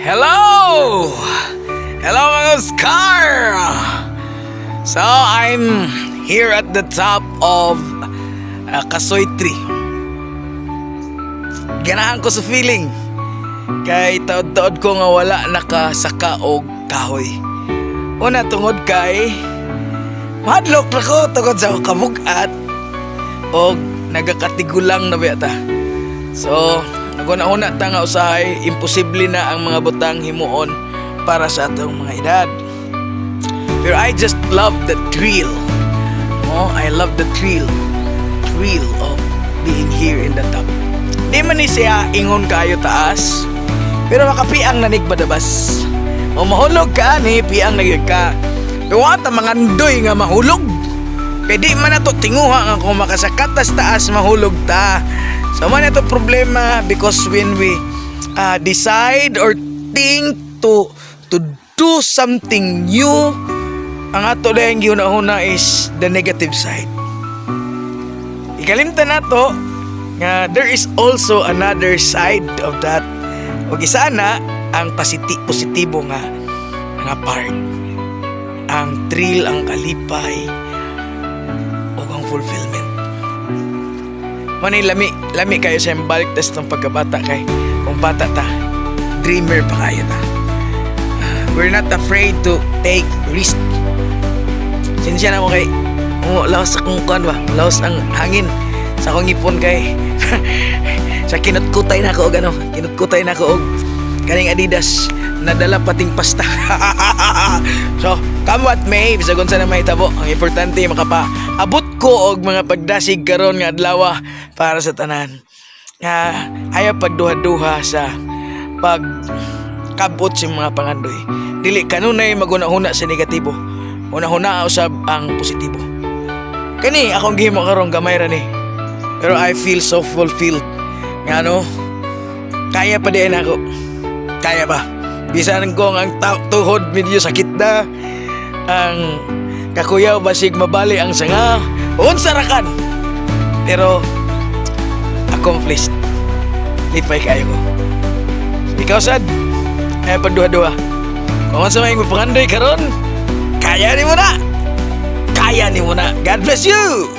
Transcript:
Hello! Hello mga Oscar! So, I'm here at the top of Kasoy Tree. Ganahan ko sa feeling. Kay taod-taod ko nga wala nakasaka og kahoy. Una tungod kay madlok na ko tungod sa kabugat og nagakatigulang na biyata. So, naguna-una ta nga usahay, imposible na ang mga butang himuon para sa atong mga edad. Pero I just love the thrill. Oh, I love the thrill of being here in the top. Di man ni siya ingon kayo taas, pero makapiang nanig badabas. O mahulog ka ni piang nagig ka. Duwa ta mga ndoy nga mahulog. Kaya di man na to tinguha nga kung makasakat tas taas mahulog ta. So man ito problema because when we decide or think to do something new, ang ato lang yun-una is the negative side. Ikalimtan na to nga there is also another side of that. O isa na ang positibo nga part. Ang thrill, ang kalipay, o ang fulfillment. Manay lami kayo sa balik tas ng pagkabata kay kung bata ta, dreamer pa kayo ta. We're not afraid to take risk. Sinsya na mo kay lawas akong kuan ba? Lawas ang hangin sa akong ipon kay sa kinutkutay na ako og kinutkutay na ako og kaning Adidas nadala pating pasta. So, come what may, bisagon sa na may tabo. Ang importante makapaabot ko og mga pagdasig karon nga adlaw para sa tanan. Ayaw pagduha-duha sa pagkabot sa mga pangandoy. Dili kanunay maguna-huna sa negatibo. Una-huna usab ang positibo. Kani akong gihimo karon gamay ra ni. Pero I feel so fulfilled. Nga no? Kaya pa din ako. Kaya pa. Bisan ko ang tuhod medyo sakit na. Ang kakuyaw basig mabali ang sanga. Unsa ra kan. Pero accomplished. Lipay kayo ko. Ikaw sad. Ay paduha-duha. Kung sa may pangandoy karon, kaya ni mo na. Kaya ni mo na. God bless you.